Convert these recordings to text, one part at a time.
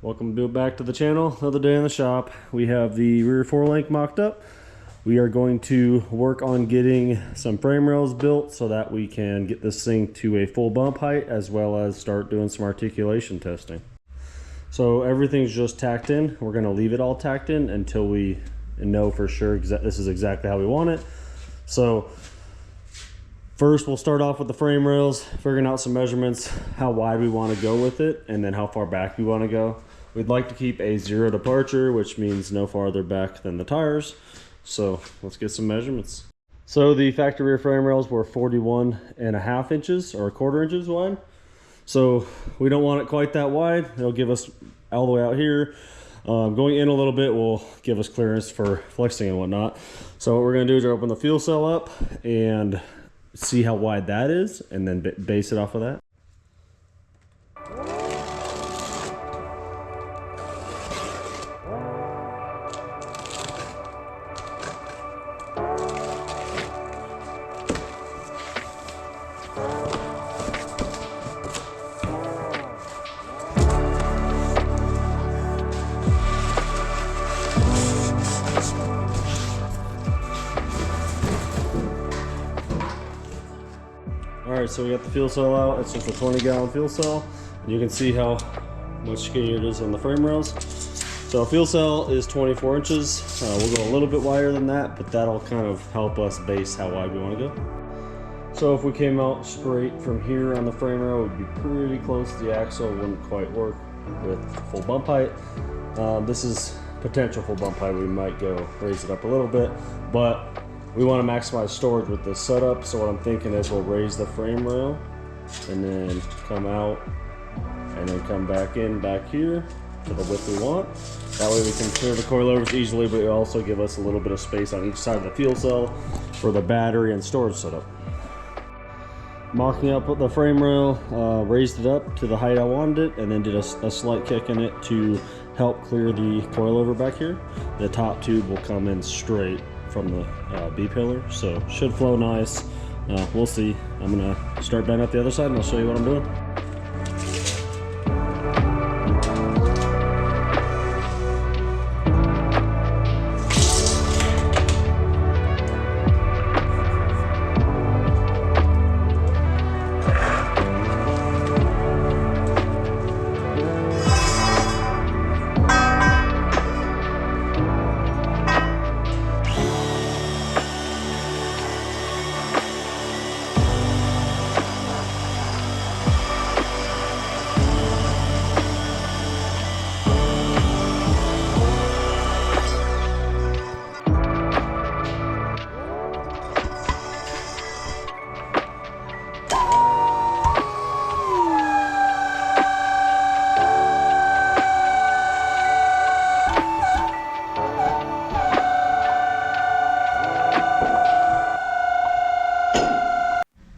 Welcome back to the channel. Another day in the shop. We have the rear forelink mocked up. We are going to work on getting some frame rails built so that we can get this thing to a full bump height, as well as start doing some articulation testing. So everything's just tacked in. We're going to leave it all tacked in until we know for sure this is exactly how we want it. So first we'll start off with the frame rails, figuring out some measurements, how wide we want to go with it, and then how far back we want to go. We'd like to keep a zero departure, which means no farther back than the tires. So let's get some measurements. So the factory rear frame rails were 41.5 inches or 1/4 inches wide. So we don't want it quite that wide. It'll give us all the way out here. Going in a little bit will give us clearance for flexing and whatnot. So what we're gonna do is open the fuel cell up and see how wide that is, and then base it off of that. Alright, so we got the fuel cell out. It's just a 20-gallon fuel cell. You can see how much skinnier it is on the frame rails. So fuel cell is 24 inches. We'll go a little bit wider than that, but that'll kind of help us base how wide we want to go. So if we came out straight from here on the frame rail, we'd be pretty close to the axle. It wouldn't quite work with full bump height. This is potential full bump height. We might go raise it up a little bit, but we want to maximize storage with this setup. So what I'm thinking is we'll raise the frame rail and then come out and then come back in back here to the width we want. That way we can clear the coilovers easily, but it'll also give us a little bit of space on each side of the fuel cell for the battery and storage setup. Mocking up the frame rail, raised it up to the height I wanted it, and then did a slight kick in it to help clear the coilover back here. The top tube will come in straight from the B-pillar, so should flow nice. We'll see. I'm gonna start bending up the other side and I'll show you what I'm doing.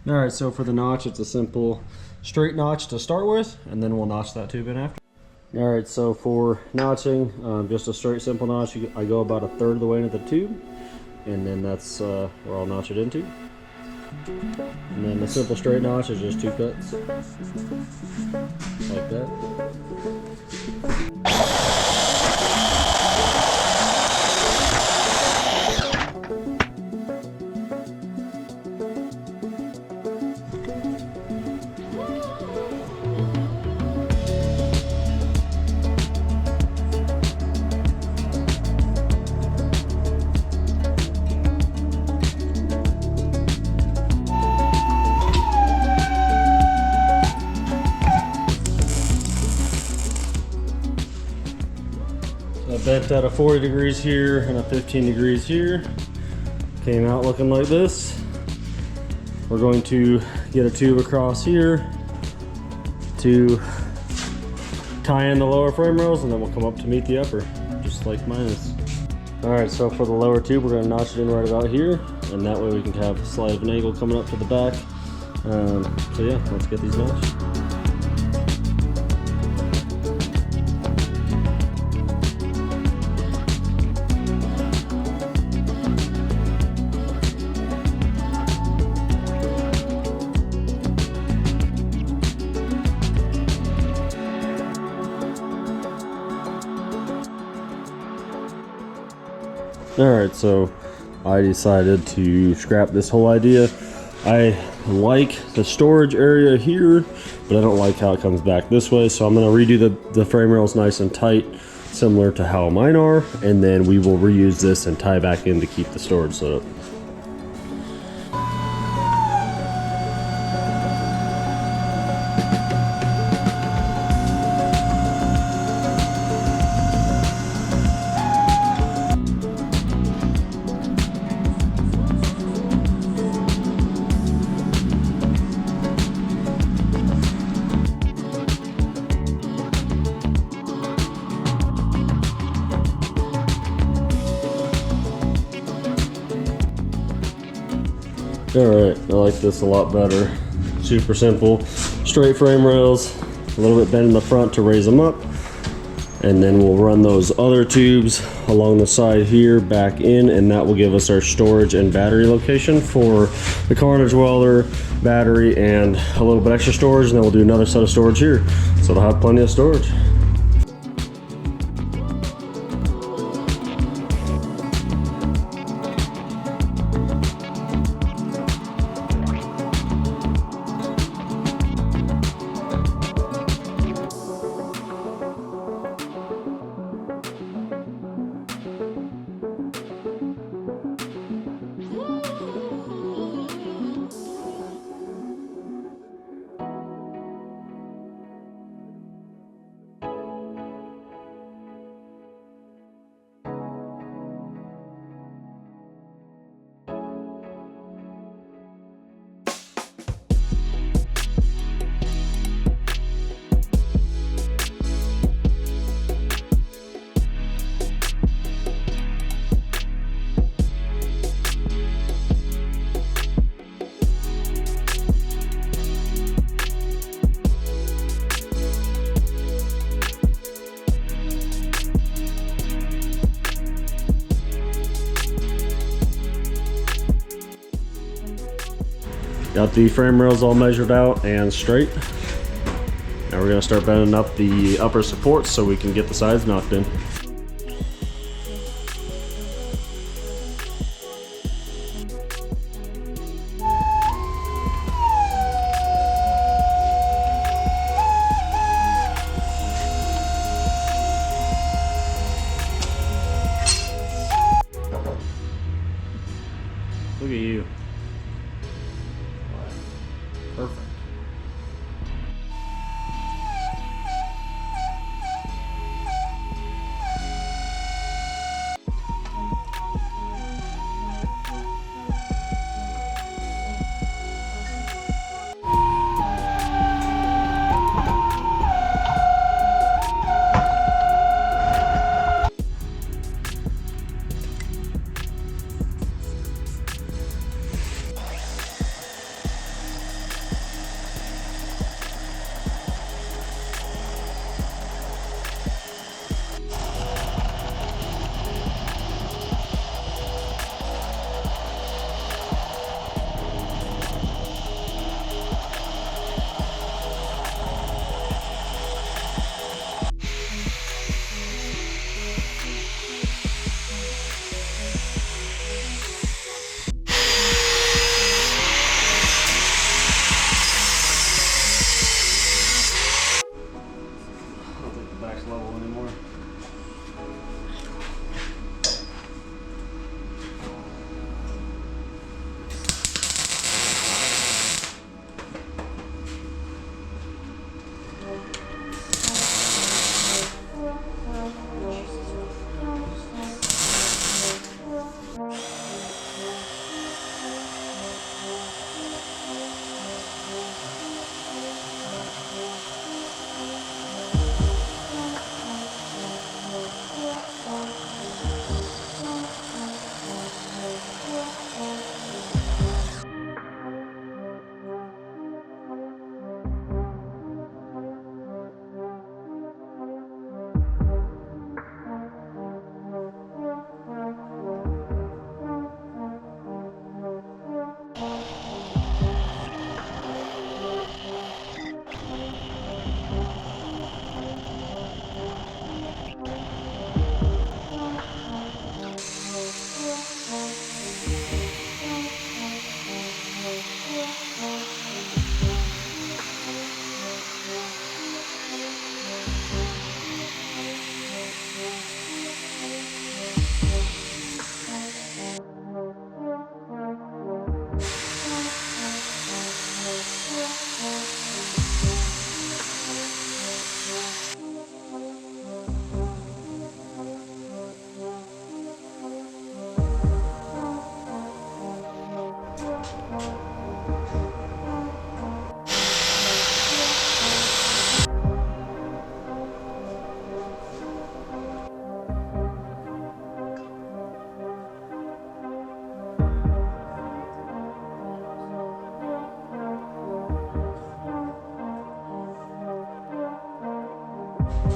Alright, so for the notch, it's a simple straight notch to start with, and then we'll notch that tube in after. Alright, so for notching, just a straight simple notch, I go about 1/3 of the way into the tube, and then that's where I'll notch it into. And then the simple straight notch is just 2 cuts, like that. I bent at a 40 degrees here and a 15 degrees here. Came out looking like this. We're going to get a tube across here to tie in the lower frame rails, and then we'll come up to meet the upper, just like mine is. Alright, so for the lower tube, we're going to notch it in right about here, and that way we can have a slight of an angle coming up to the back. So yeah, let's get these notched. Alright, so I decided to scrap this whole idea. I like the storage area here, but I don't like how it comes back this way, so I'm going to redo the frame rails nice and tight, similar to how mine are, and then we will reuse this and tie back in to keep the storage set up. Alright, I like this a lot better. Super simple. Straight frame rails, a little bit bend in the front to raise them up. And then we'll run those other tubes along the side here back in, and that will give us our storage and battery location for the carnage welder, battery, and a little bit extra storage, and then we'll do another set of storage here. So it'll have plenty of storage. Got the frame rails all measured out and straight. Now we're going to start bending up the upper supports so we can get the sides knocked in. Look at you. Perfect.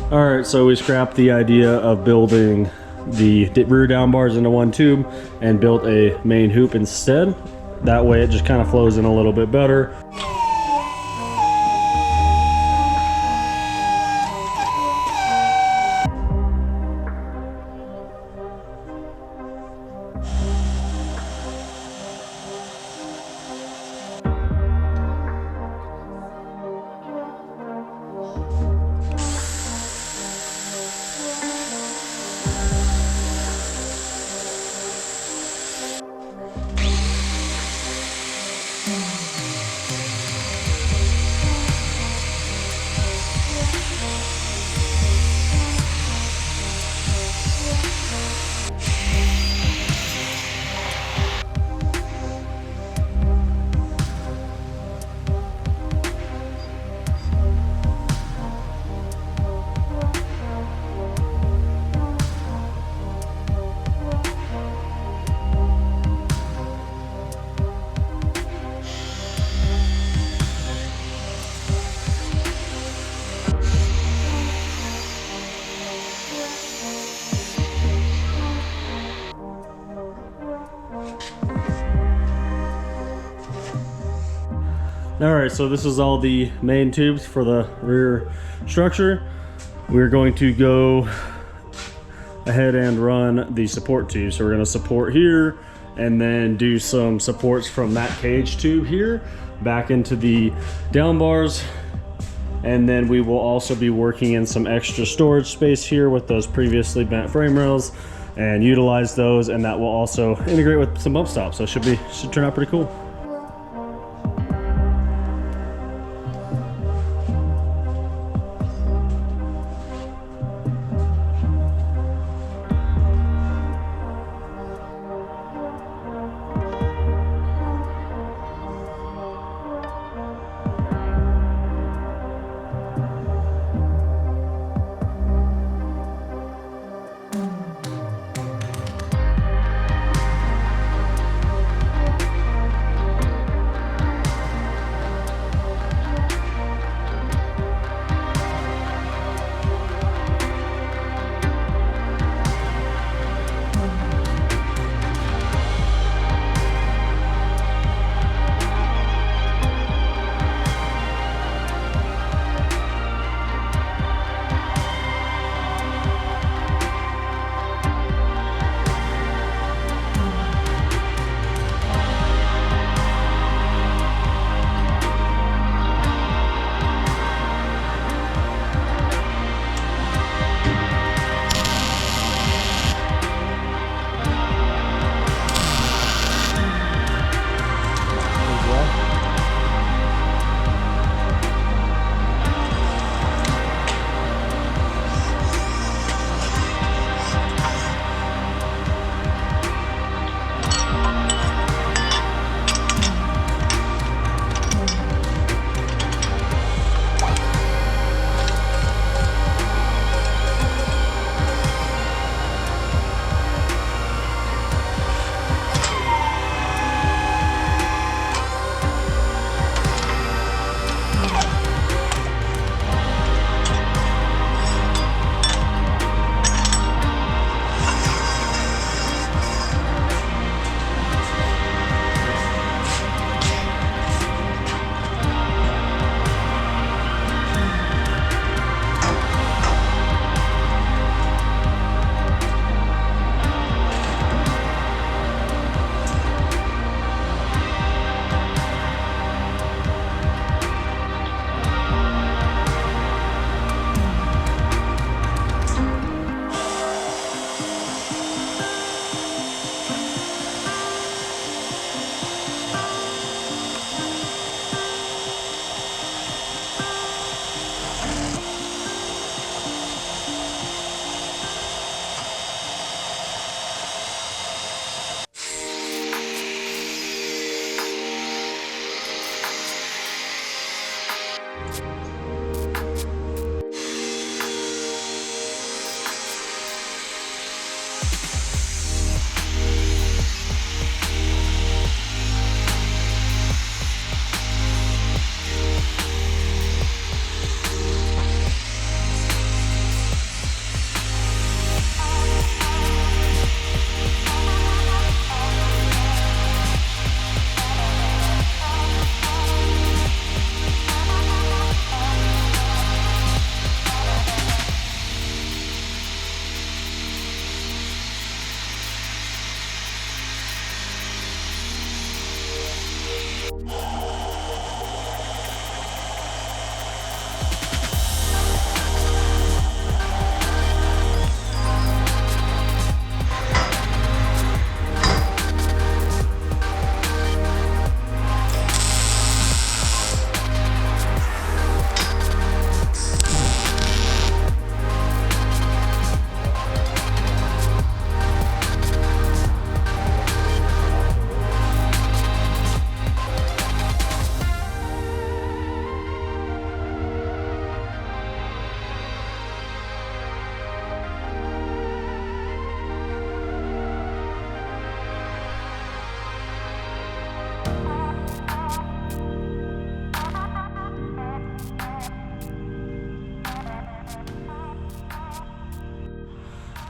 All right, so we scrapped the idea of building the rear down bars into one tube and built a main hoop instead. That way it just kind of flows in a little bit better. All right, so this is all the main tubes for the rear structure. We're going to go ahead and run the support tube. So we're going to support here and then do some supports from that cage tube here back into the down bars. And then we will also be working in some extra storage space here with those previously bent frame rails and utilize those, and that will also integrate with some bump stops. So it should turn out pretty cool.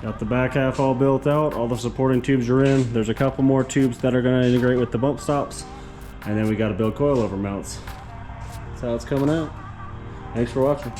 Got the back half all built out, all the supporting tubes are in. There's a couple more tubes that are going to integrate with the bump stops. And then we got to build coilover mounts. That's how it's coming out. Thanks for watching.